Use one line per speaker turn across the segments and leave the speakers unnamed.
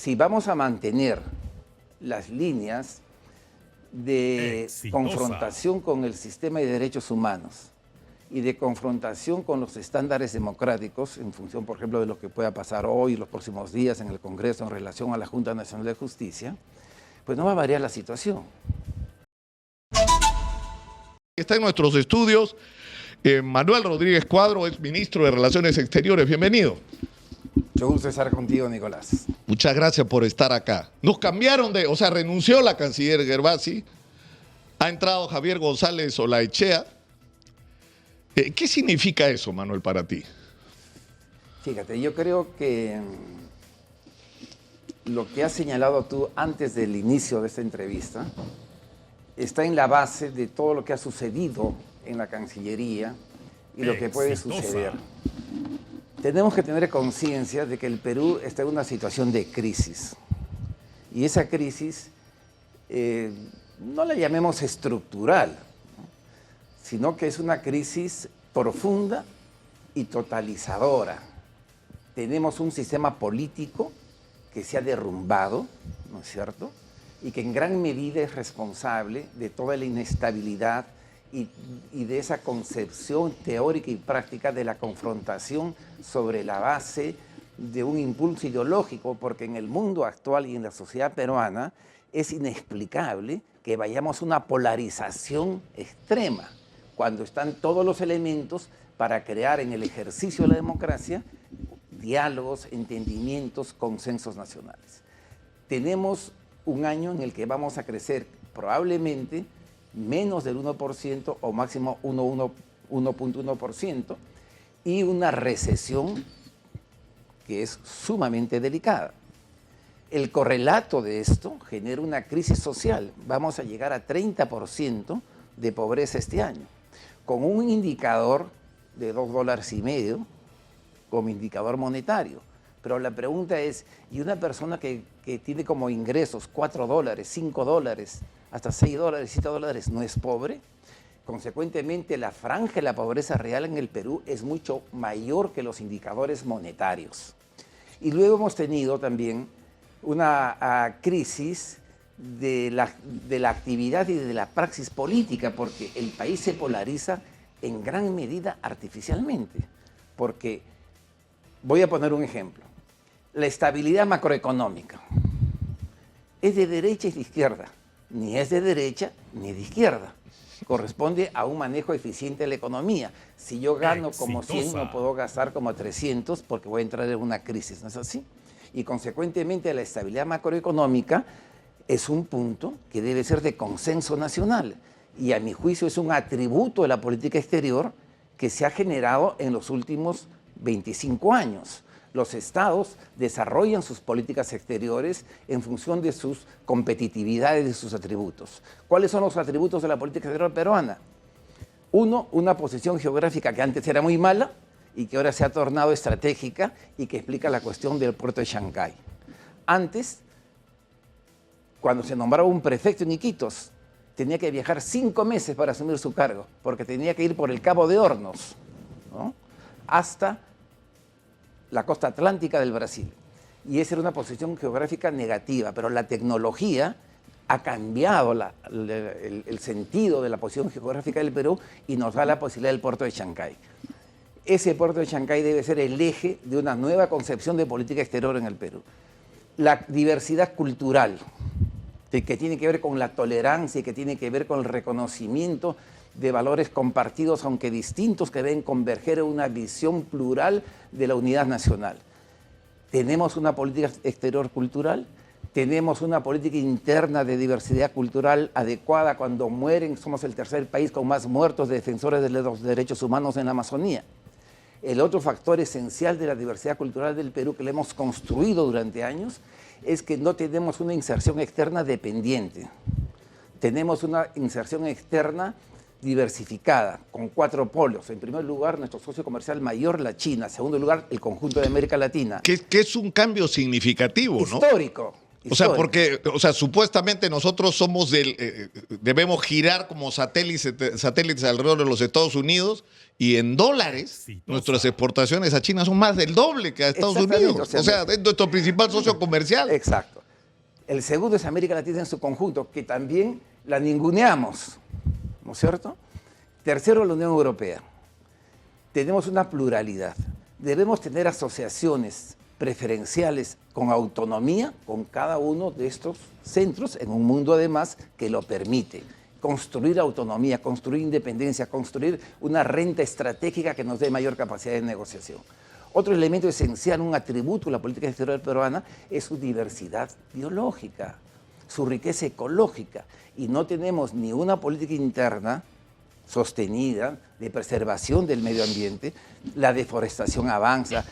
si vamos a mantener las líneas de confrontación con el sistema de derechos humanos y de confrontación con los estándares democráticos en función, por ejemplo, de lo que pueda pasar hoy y los próximos días en el Congreso en relación a la Junta Nacional de Justicia, pues no va a variar la situación.
Está en nuestros estudios Manuel Rodríguez Cuadro, es ministro de Relaciones Exteriores. Bienvenido.
Mucho gusto estar contigo, Nicolás.
Muchas gracias por estar acá. Nos cambiaron renunció la canciller Gervasi, ha entrado Javier González Olaechea. ¿Qué significa eso, Manuel, para ti?
Fíjate, yo creo que lo que has señalado tú antes del inicio de esta entrevista está en la base de todo lo que ha sucedido en la Cancillería y lo que puede suceder. Tenemos que tener conciencia de que el Perú está en una situación de crisis. Y esa crisis no la llamemos estructural, sino que es una crisis profunda y totalizadora. Tenemos un sistema político que se ha derrumbado, ¿no es cierto?, y que en gran medida es responsable de toda la inestabilidad y de esa concepción teórica y práctica de la confrontación sobre la base de un impulso ideológico, porque en el mundo actual y en la sociedad peruana es inexplicable que vayamos a una polarización extrema, cuando están todos los elementos para crear en el ejercicio de la democracia diálogos, entendimientos, consensos nacionales. Tenemos un año en el que vamos a crecer probablemente menos del 1% o máximo 1.1% y una recesión que es sumamente delicada. El correlato de esto genera una crisis social. Vamos a llegar a 30% de pobreza este año, con un indicador de $2.50 como indicador monetario. Pero la pregunta es, ¿y una persona que tiene como ingresos $4, $5, hasta $6, $7 no es pobre? Consecuentemente, la franja de la pobreza real en el Perú es mucho mayor que los indicadores monetarios. Y luego hemos tenido también una crisis de la actividad y de la praxis política, porque el país se polariza en gran medida artificialmente. Porque, voy a poner un ejemplo, la estabilidad macroeconómica es de derecha y de izquierda, ni es de derecha ni de izquierda. Corresponde a un manejo eficiente de la economía. Si yo gano como 100, no puedo gastar como 300 porque voy a entrar en una crisis, ¿no es así? Y consecuentemente la estabilidad macroeconómica es un punto que debe ser de consenso nacional y a mi juicio es un atributo de la política exterior que se ha generado en los últimos 25 años. Los estados desarrollan sus políticas exteriores en función de sus competitividades, de sus atributos. ¿Cuáles son los atributos de la política exterior peruana? Uno, una posición geográfica que antes era muy mala y que ahora se ha tornado estratégica y que explica la cuestión del puerto de Chancay. Antes, cuando se nombraba un prefecto en Iquitos, tenía que viajar 5 meses para asumir su cargo, porque tenía que ir por el Cabo de Hornos, ¿no?, hasta la costa atlántica del Brasil. Y esa era una posición geográfica negativa, pero la tecnología ha cambiado el sentido de la posición geográfica del Perú y nos da la posibilidad del puerto de Chancay. Ese puerto de Chancay debe ser el eje de una nueva concepción de política exterior en el Perú. La diversidad cultural, que tiene que ver con la tolerancia y que tiene que ver con el reconocimiento de valores compartidos, aunque distintos, que deben converger en una visión plural de la unidad nacional. Tenemos una política exterior cultural, tenemos una política interna de diversidad cultural adecuada. Cuando mueren, somos el tercer país con más muertos de defensores de los derechos humanos en la Amazonía. El otro factor esencial de la diversidad cultural del Perú que le hemos construido durante años es que no tenemos una inserción externa dependiente. Tenemos una inserción externa diversificada, con 4 polos. En primer lugar, nuestro socio comercial mayor, la China. En segundo lugar, el conjunto de América Latina.
Que es un cambio significativo, ¿no?
Histórico.
O sea, porque supuestamente nosotros somos debemos girar como satélites alrededor de los Estados Unidos Y en dólares, nuestras exportaciones a China son más del doble que a Estados Unidos. O sea, es nuestro principal socio comercial.
Exacto. El segundo es América Latina en su conjunto, que también la ninguneamos, ¿no es cierto? Tercero, la Unión Europea. Tenemos una pluralidad. Debemos tener asociaciones preferenciales con autonomía con cada uno de estos centros en un mundo además que lo permite. Construir autonomía, construir independencia, construir una renta estratégica que nos dé mayor capacidad de negociación. Otro elemento esencial, un atributo de la política exterior peruana es su diversidad biológica, su riqueza ecológica. Y no tenemos ni una política interna sostenida de preservación del medio ambiente, la deforestación avanza,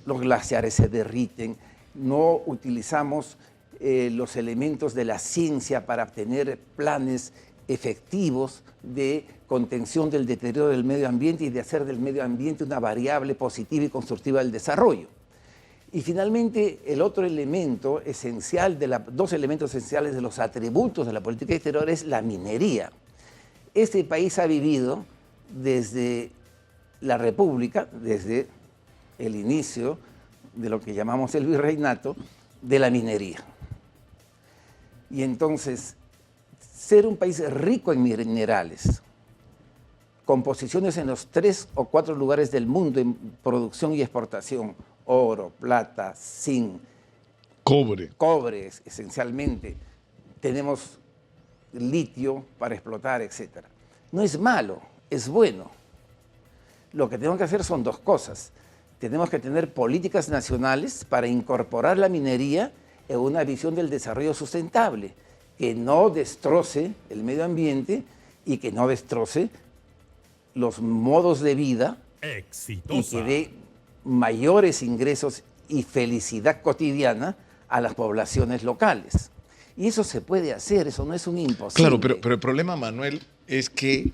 los glaciares se derriten, no utilizamos los elementos de la ciencia para obtener planes efectivos de contención del deterioro del medio ambiente y de hacer del medio ambiente una variable positiva y constructiva del desarrollo. Y finalmente, el otro elemento esencial, dos elementos esenciales de los atributos de la política exterior es la minería. Este país ha vivido desde la República, desde el inicio de lo que llamamos el virreinato, de la minería. Y entonces, ser un país rico en minerales, con posiciones en los 3 o 4 lugares del mundo en producción y exportación, oro, plata, zinc, cobre esencialmente, tenemos litio para explotar, etc. No es malo, es bueno. Lo que tenemos que hacer son dos cosas. Tenemos que tener políticas nacionales para incorporar la minería en una visión del desarrollo sustentable, que no destroce el medio ambiente y que no destroce los modos de vida y que dé mayores ingresos y felicidad cotidiana a las poblaciones locales. Y eso se puede hacer, eso no es un imposible.
Claro, pero el problema, Manuel, es que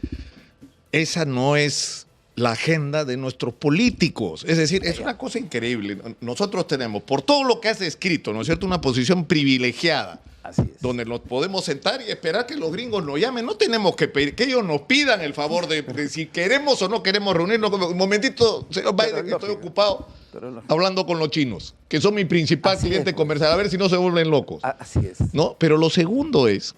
esa no es la agenda de nuestros políticos. Es decir, es una cosa increíble. Nosotros tenemos, por todo lo que has descrito, ¿no es cierto?, una posición privilegiada.
Así es.
Donde nos podemos sentar y esperar que los gringos nos llamen. No tenemos que pedir, que ellos nos pidan el favor de si queremos o no queremos reunirnos. Un momentito, señor Biden, que estoy ocupado hablando con los chinos, que son mi principal cliente comercial. A ver si no se vuelven locos.
Así es.
¿No? Pero lo segundo es,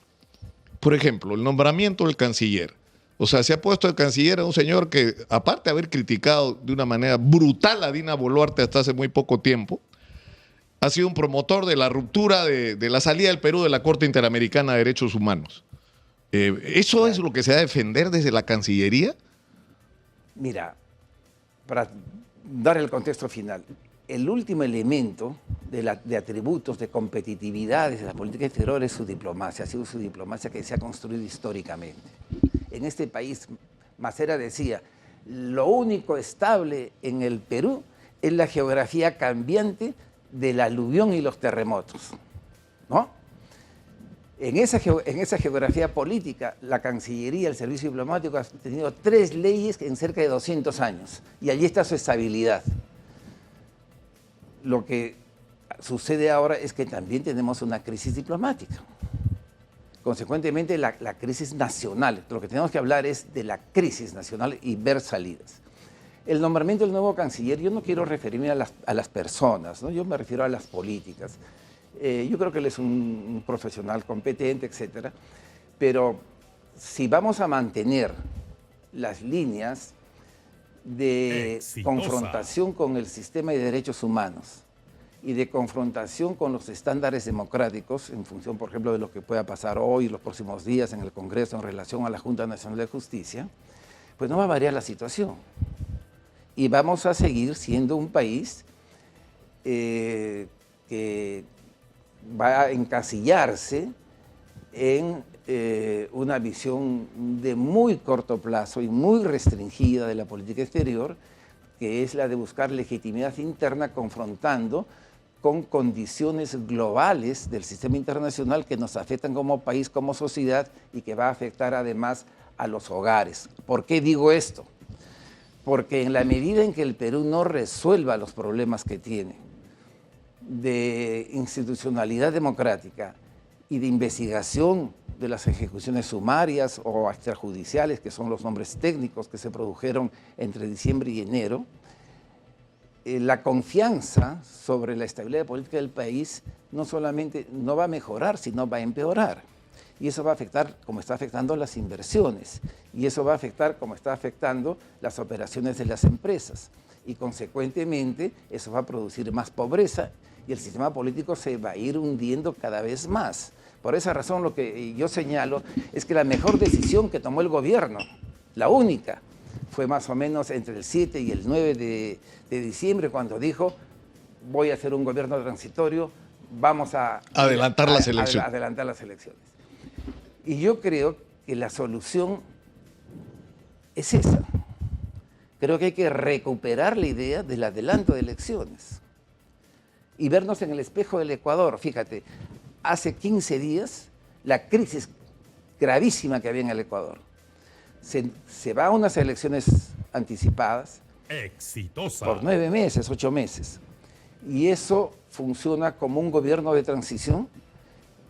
por ejemplo, el nombramiento del canciller. O sea, se ha puesto el canciller a un señor que, aparte de haber criticado de una manera brutal a Dina Boluarte hasta hace muy poco tiempo, ha sido un promotor de la ruptura de la salida del Perú de la Corte Interamericana de Derechos Humanos. ¿Eso es lo que se va a defender desde la Cancillería?
Mira, para dar el contexto final, el último elemento de atributos de competitividad de la política exterior es su diplomacia, ha sido su diplomacia que se ha construido históricamente. En este país, Macera decía, lo único estable en el Perú es la geografía cambiante del aluvión y los terremotos, ¿no? En esa geografía política, la Cancillería, el Servicio Diplomático ha tenido 3 leyes en cerca de 200 años y allí está su estabilidad. Lo que sucede ahora es que también tenemos una crisis diplomática. Consecuentemente, la crisis nacional. Lo que tenemos que hablar es de la crisis nacional y ver salidas. El nombramiento del nuevo canciller, yo no quiero referirme a las personas, ¿no? Yo me refiero a las políticas. Yo creo que él es un profesional competente, etcétera, pero si vamos a mantener las líneas de confrontación con el sistema de derechos humanos y de confrontación con los estándares democráticos en función, por ejemplo, de lo que pueda pasar hoy y los próximos días en el Congreso en relación a la Junta Nacional de Justicia, pues no va a variar la situación. Y vamos a seguir siendo un país que va a encasillarse en una visión de muy corto plazo y muy restringida de la política exterior, que es la de buscar legitimidad interna confrontando con condiciones globales del sistema internacional que nos afectan como país, como sociedad y que va a afectar además a los hogares. ¿Por qué digo esto? Porque en la medida en que el Perú no resuelva los problemas que tiene de institucionalidad democrática y de investigación de las ejecuciones sumarias o extrajudiciales, que son los nombres técnicos que se produjeron entre diciembre y enero, la confianza sobre la estabilidad política del país no solamente no va a mejorar, sino va a empeorar. Y eso va a afectar como está afectando las inversiones. Y eso va a afectar como está afectando las operaciones de las empresas. Y consecuentemente eso va a producir más pobreza y el sistema político se va a ir hundiendo cada vez más. Por esa razón lo que yo señalo es que la mejor decisión que tomó el gobierno, la única, fue más o menos entre el 7 y el 9 de diciembre cuando dijo voy a hacer un gobierno transitorio, vamos a
adelantar las elecciones.
Adelantar las elecciones. Y yo creo que la solución es esa. Creo que hay que recuperar la idea del adelanto de elecciones y vernos en el espejo del Ecuador. Fíjate, hace 15 días la crisis gravísima que había en el Ecuador. Se va a unas elecciones anticipadas
exitosa
por 9 meses, 8 meses. Y eso funciona como un gobierno de transición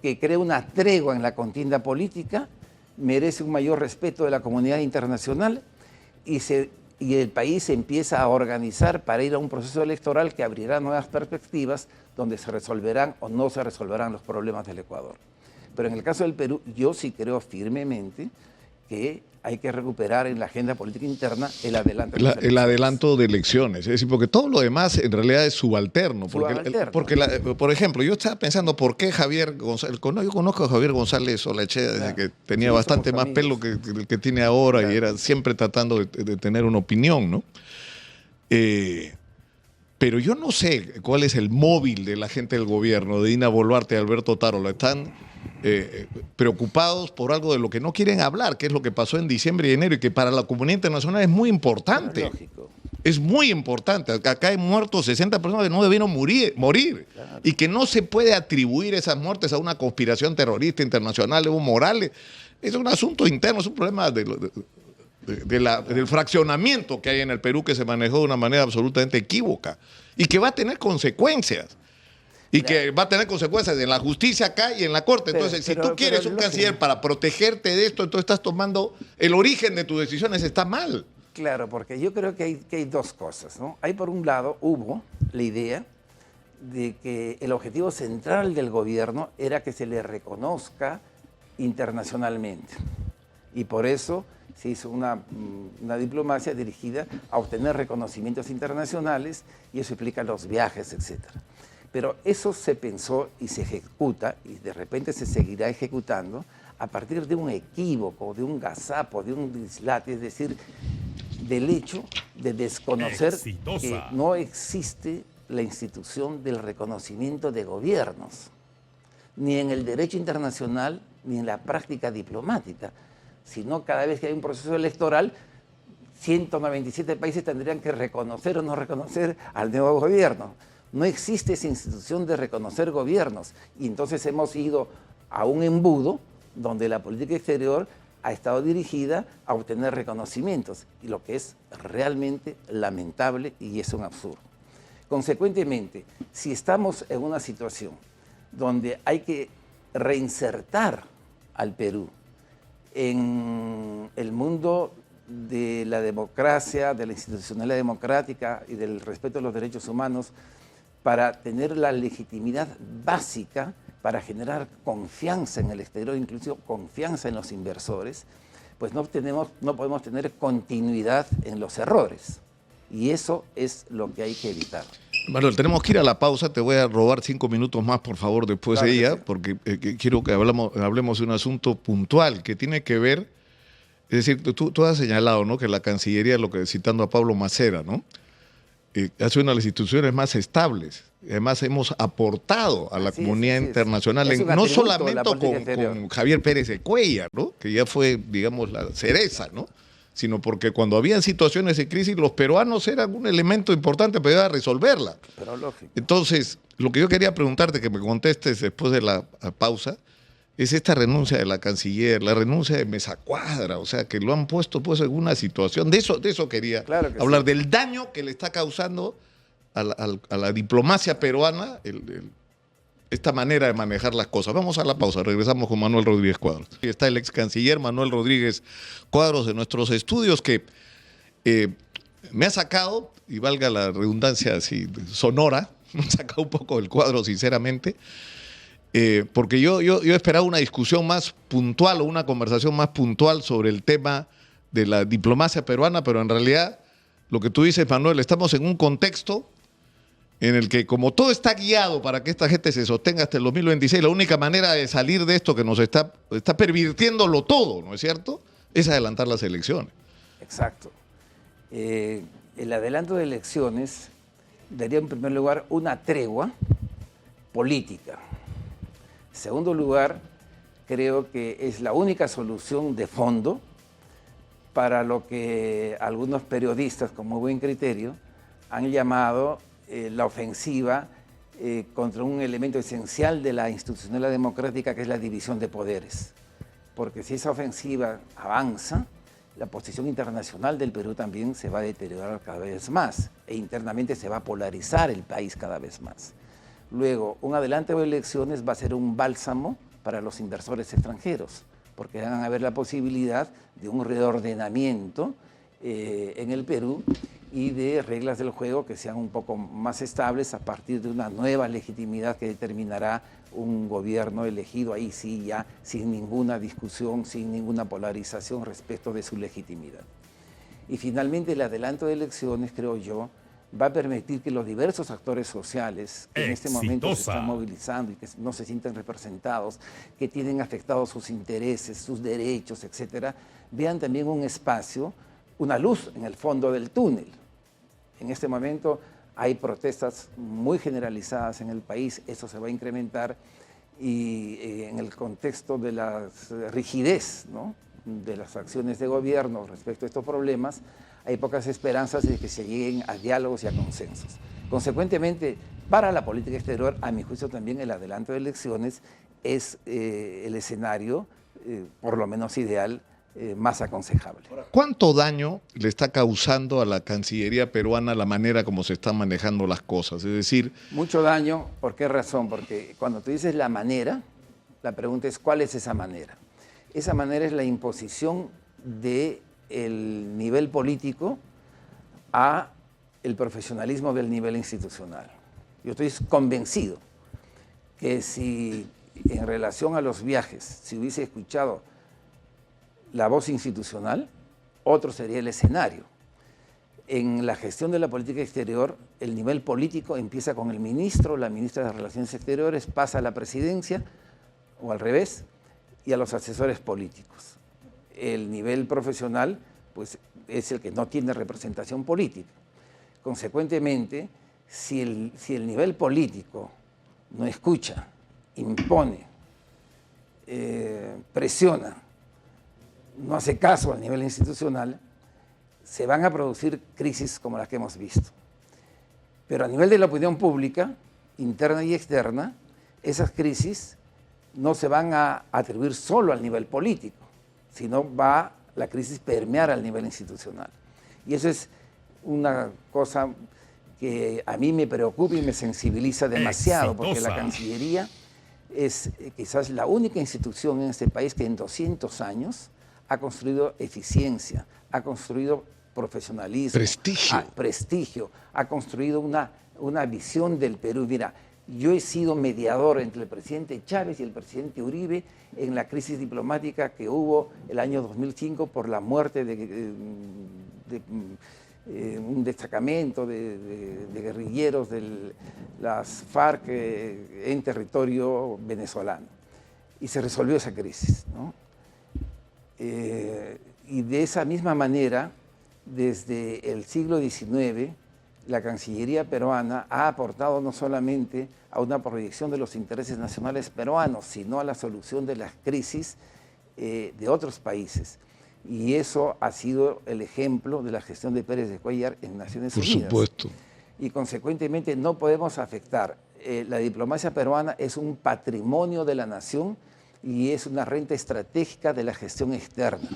que crea una tregua en la contienda política, merece un mayor respeto de la comunidad internacional y el país se empieza a organizar para ir a un proceso electoral que abrirá nuevas perspectivas donde se resolverán o no se resolverán los problemas del Ecuador. Pero en el caso del Perú, yo sí creo firmemente que hay que recuperar en la agenda política interna el adelanto de elecciones.
El adelanto de elecciones, es decir, porque todo lo demás en realidad es subalterno. Por ejemplo, yo estaba pensando por qué Javier González, yo conozco a Javier González Olaechea desde que tenía bastante más pelo que el que tiene ahora y era siempre tratando de tener una opinión, ¿no? Pero yo no sé cuál es el móvil de la gente del gobierno, de Dina Boluarte y Alberto Tarola. Están preocupados por algo de lo que no quieren hablar, que es lo que pasó en diciembre y enero y que para la comunidad internacional es muy importante.
Lógico.
Es muy importante. Acá hay muertos 60 personas que no debieron morir. Claro. Y que no se puede atribuir esas muertes a una conspiración terrorista internacional, Evo Morales. Es un asunto interno, es un problema del fraccionamiento que hay en el Perú que se manejó de una manera absolutamente equívoca y que va a tener consecuencias. Y que va a tener consecuencias en la justicia acá y en la corte. Entonces, si tú quieres un canciller para protegerte de esto, entonces estás tomando el origen de tus decisiones, está mal.
Claro, porque yo creo que hay dos cosas, ¿no? Hay por un lado, hubo la idea de que el objetivo central del gobierno era que se le reconozca internacionalmente. Y por eso se hizo una diplomacia dirigida a obtener reconocimientos internacionales y eso implica los viajes, etcétera. Pero eso se pensó y se ejecuta, y de repente se seguirá ejecutando, a partir de un equívoco, de un gazapo, de un dislate, es decir, del hecho de desconocer que no existe la institución del reconocimiento de gobiernos, ni en el derecho internacional, ni en la práctica diplomática, sino cada vez que hay un proceso electoral, 197 países tendrían que reconocer o no reconocer al nuevo gobierno. No existe esa institución de reconocer gobiernos y entonces hemos ido a un embudo donde la política exterior ha estado dirigida a obtener reconocimientos, y lo que es realmente lamentable y es un absurdo. Consecuentemente, si estamos en una situación donde hay que reinsertar al Perú en el mundo de la democracia, de la institucionalidad democrática y del respeto a los derechos humanos, para tener la legitimidad básica para generar confianza en el exterior, incluso confianza en los inversores, pues no podemos tener continuidad en los errores. Y eso es lo que hay que evitar.
Manuel, tenemos que ir a la pausa. Te voy a robar 5 minutos más, por favor, después de ella, porque quiero que hablemos de un asunto puntual que tiene que ver, es decir, tú has señalado, ¿no?, que la Cancillería, citando a Pablo Macera, ¿no?, ha sido una de las instituciones más estables. Además, hemos aportado a la comunidad internacional, no solamente con Javier Pérez de Cuellar, ¿no?, que ya fue, digamos, la cereza, ¿no?, sino porque cuando había situaciones de crisis, los peruanos eran un elemento importante para ayudar a resolverla.
Pero lógico.
Entonces, lo que yo quería preguntarte, que me contestes después de la pausa, es esta renuncia de la canciller, la renuncia de Mesa Cuadra, o sea, que lo han puesto pues en una situación, de eso quería hablar, del daño que le está causando a la diplomacia peruana esta manera de manejar las cosas. Vamos a la pausa, regresamos con Manuel Rodríguez Cuadros. Está el ex canciller Manuel Rodríguez Cuadros de nuestros estudios que me ha sacado, y valga la redundancia así, sonora, me ha sacado un poco del cuadro sinceramente, porque yo esperaba una discusión más puntual o una conversación más puntual sobre el tema de la diplomacia peruana, pero en realidad lo que tú dices, Manuel, estamos en un contexto en el que como todo está guiado para que esta gente se sostenga hasta el 2026, la única manera de salir de esto que nos está pervirtiéndolo todo, ¿no es cierto?, es adelantar las elecciones.
Exacto. El adelanto de elecciones daría en primer lugar una tregua política. En segundo lugar, creo que es la única solución de fondo para lo que algunos periodistas con muy buen criterio han llamado la ofensiva contra un elemento esencial de la institucionalidad democrática, que es la división de poderes. Porque si esa ofensiva avanza, la posición internacional del Perú también se va a deteriorar cada vez más e internamente se va a polarizar el país cada vez más. Luego, un adelanto de elecciones va a ser un bálsamo para los inversores extranjeros, porque van a haber la posibilidad de un reordenamiento en el Perú y de reglas del juego que sean un poco más estables a partir de una nueva legitimidad que determinará un gobierno elegido ahí sí ya sin ninguna discusión, sin ninguna polarización respecto de su legitimidad. Y finalmente el adelanto de elecciones, creo yo, va a permitir que los diversos actores sociales que en este momento se están movilizando y que no se sienten representados, que tienen afectados sus intereses, sus derechos, etcétera, vean también un espacio, una luz en el fondo del túnel. En este momento hay protestas muy generalizadas en el país, eso se va a incrementar y en el contexto de la rigidez, ¿no?, de las acciones de gobierno respecto a estos problemas, hay pocas esperanzas de que se lleguen a diálogos y a consensos. Consecuentemente, para la política exterior, a mi juicio también el adelanto de elecciones es el escenario, por lo menos ideal, más aconsejable.
¿Cuánto daño le está causando a la Cancillería peruana la manera como se están manejando las cosas? Es decir...
Mucho daño, ¿por qué razón? Porque cuando tú dices la manera, la pregunta es ¿cuál es esa manera? Esa manera es la imposición del nivel político a el profesionalismo del nivel institucional. Yo estoy convencido que si en relación a los viajes se hubiese escuchado la voz institucional, otro sería el escenario. En la gestión de la política exterior, el nivel político empieza con el ministro, la ministra de Relaciones Exteriores, pasa a la presidencia, o al revés, y a los asesores políticos. El nivel profesional, pues, es el que no tiene representación política. Consecuentemente, si el nivel político no escucha, impone, presiona, no hace caso al nivel institucional, se van a producir crisis como las que hemos visto. Pero a nivel de la opinión pública, interna y externa, esas crisis no se van a atribuir solo al nivel político, sino va la crisis permear al nivel institucional. Y eso es una cosa que a mí me preocupa y me sensibiliza demasiado, porque la Cancillería es quizás la única institución en este país que en 200 años ha construido eficiencia, ha construido profesionalismo, prestigio, ha construido una visión del Perú. Mira, yo he sido mediador entre el presidente Chávez y el presidente Uribe en la crisis diplomática que hubo el año 2005 por la muerte de un destacamento de guerrilleros de las FARC en territorio venezolano. Y se resolvió esa crisis, ¿no? Y de esa misma manera, desde el siglo XIX, la Cancillería peruana ha aportado no solamente a una proyección de los intereses nacionales peruanos, sino a la solución de las crisis de otros países. Y eso ha sido el ejemplo de la gestión de Pérez de Cuéllar en Naciones Unidas.
Por supuesto.
Y consecuentemente no podemos afectar. La diplomacia peruana es un patrimonio de la nación y es una renta estratégica de la gestión externa.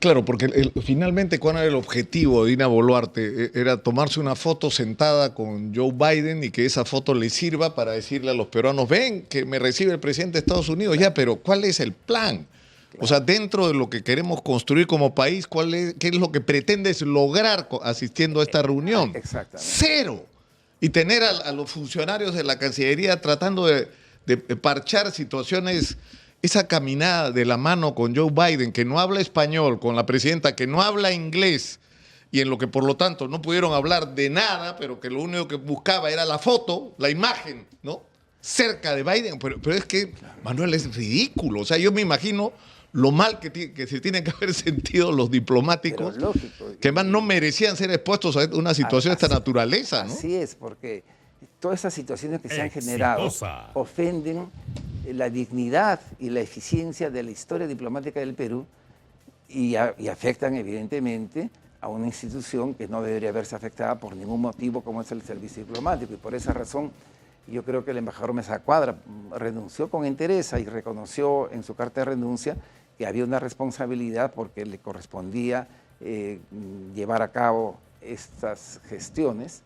Claro, porque finalmente, ¿cuál era el objetivo de Dina Boluarte? Era tomarse una foto sentada con Joe Biden y que esa foto le sirva para decirle a los peruanos, ven, que me recibe el presidente de Estados Unidos, ya, pero ¿cuál es el plan? O sea, dentro de lo que queremos construir como país, ¿qué es lo que pretendes lograr asistiendo a esta reunión?
Exactamente.
Cero. Y tener a los funcionarios de la Cancillería tratando de parchar situaciones, esa caminada de la mano con Joe Biden, que no habla español, con la presidenta que no habla inglés, y en lo que por lo tanto no pudieron hablar de nada, pero que lo único que buscaba era la foto, la imagen, ¿no? Cerca de Biden. Pero es que, Manuel, es ridículo. O sea, yo me imagino lo mal que se tienen que haber sentido los diplomáticos,
Lógico,
que además no merecían ser expuestos a una situación de esta naturaleza, ¿no?
Así es, porque todas esas situaciones que se han generado ofenden la dignidad y la eficiencia de la historia diplomática del Perú y afectan evidentemente a una institución que no debería verse afectada por ningún motivo como es el servicio diplomático. Y por esa razón yo creo que el embajador Mesa Cuadra renunció con entereza y reconoció en su carta de renuncia que había una responsabilidad porque le correspondía llevar a cabo estas gestiones.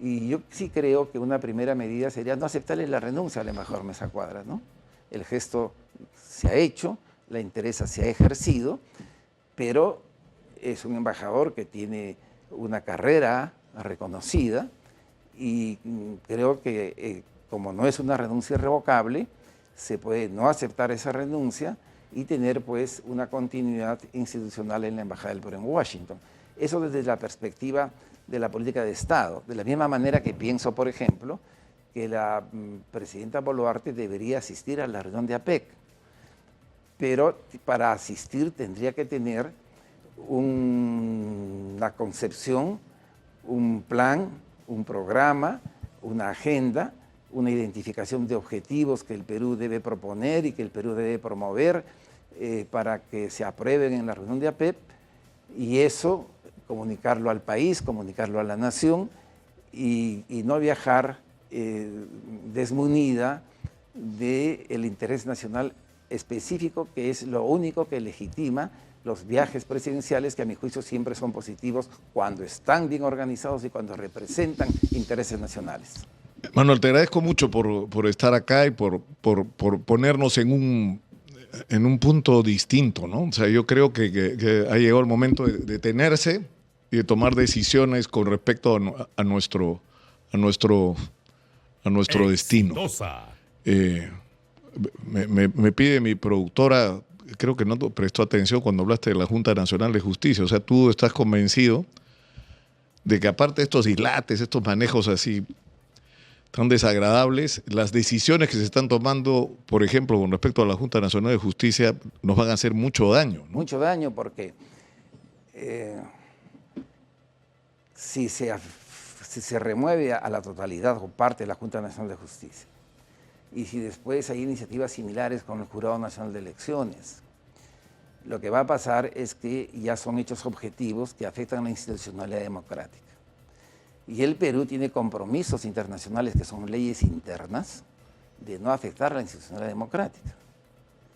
Y yo sí creo que una primera medida sería no aceptarle la renuncia al embajador Mesa Cuadra, ¿no? El gesto se ha hecho, la entereza se ha ejercido, pero es un embajador que tiene una carrera reconocida y creo que como no es una renuncia irrevocable, se puede no aceptar esa renuncia y tener pues una continuidad institucional en la Embajada del Perú en Washington. Eso desde la perspectiva de la política de Estado. De la misma manera que pienso, por ejemplo, que la presidenta Boluarte debería asistir a la reunión de APEC, pero para asistir tendría que tener una concepción, un plan, un programa, una agenda, una identificación de objetivos que el Perú debe proponer y que el Perú debe promover para que se aprueben en la reunión de APEC, y eso comunicarlo al país, comunicarlo a la nación y no viajar desmunida del interés nacional específico, que es lo único que legitima los viajes presidenciales, que a mi juicio siempre son positivos cuando están bien organizados y cuando representan intereses nacionales.
Manuel, te agradezco mucho por estar acá y por ponernos en un punto distinto, ¿no? O sea, yo creo que ha llegado el momento de detenerse y de tomar decisiones con respecto a nuestro destino. Me pide mi productora, creo que no prestó atención cuando hablaste de la Junta Nacional de Justicia. O sea, tú estás convencido de que aparte de estos dislates, estos manejos así tan desagradables, las decisiones que se están tomando, por ejemplo, con respecto a la Junta Nacional de Justicia, nos van a hacer mucho daño, ¿no?
Mucho daño porque si se remueve a la totalidad o parte de la Junta Nacional de Justicia, y si después hay iniciativas similares con el Jurado Nacional de Elecciones, lo que va a pasar es que ya son hechos objetivos que afectan a la institucionalidad democrática. Y el Perú tiene compromisos internacionales que son leyes internas de no afectar a la institucionalidad democrática.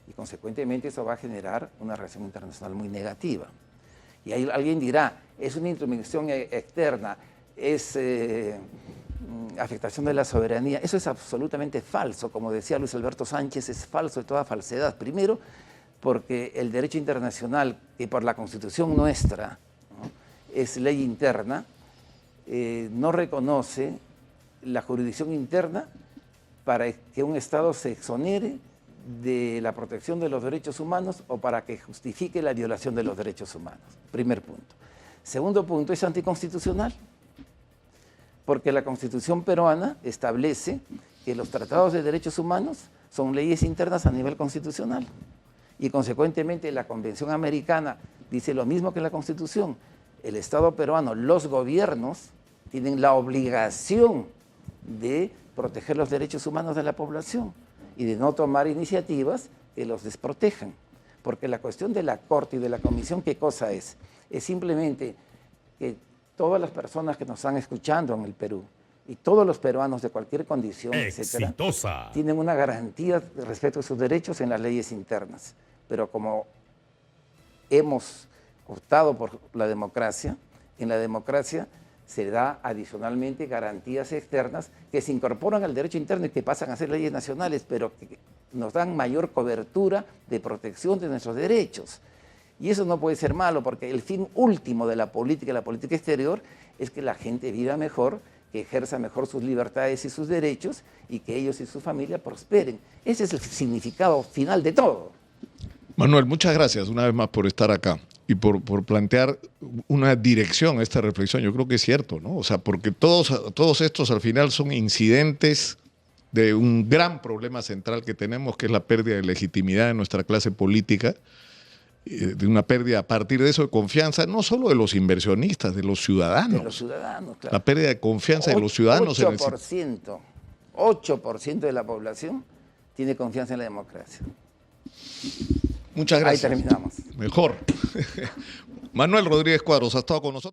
Y consecuentemente eso va a generar una reacción internacional muy negativa. Y ahí alguien dirá, es una intromisión externa, es afectación de la soberanía. Eso es absolutamente falso. Como decía Luis Alberto Sánchez, es falso de toda falsedad. Primero, porque el derecho internacional, que por la Constitución nuestra, ¿no?, es ley interna, no reconoce la jurisdicción interna para que un Estado se exonere de la protección de los derechos humanos o para que justifique la violación de los derechos humanos. Primer punto. Segundo punto, es anticonstitucional, porque la Constitución peruana establece que los tratados de derechos humanos son leyes internas a nivel constitucional y consecuentemente la Convención Americana dice lo mismo que la Constitución. El Estado peruano, los gobiernos tienen la obligación de proteger los derechos humanos de la población y de no tomar iniciativas que los desprotejan. Porque la cuestión de la Corte y de la Comisión, ¿qué cosa es? Es simplemente que todas las personas que nos están escuchando en el Perú y todos los peruanos de cualquier condición, etcétera, tienen una garantía respecto a sus derechos en las leyes internas. Pero como hemos optado por la democracia. En la democracia se da adicionalmente garantías externas que se incorporan al derecho interno y que pasan a ser leyes nacionales, pero que nos dan mayor cobertura de protección de nuestros derechos. Y eso no puede ser malo, porque el fin último de la política exterior es que la gente viva mejor, que ejerza mejor sus libertades y sus derechos y que ellos y su familia prosperen. Ese es el significado final de todo.
Manuel, muchas gracias una vez más por estar acá y por plantear una dirección a esta reflexión. Yo creo que es cierto, ¿no? O sea, porque todos estos al final son incidentes de un gran problema central que tenemos, que es la pérdida de legitimidad de nuestra clase política, de una pérdida a partir de eso de confianza, no solo de los inversionistas, de los ciudadanos.
De los ciudadanos, claro.
La pérdida de confianza de los ciudadanos.
8% de la población tiene confianza en la democracia.
Muchas gracias.
Ahí terminamos.
Mejor. Manuel Rodríguez Cuadros ha estado con nosotros.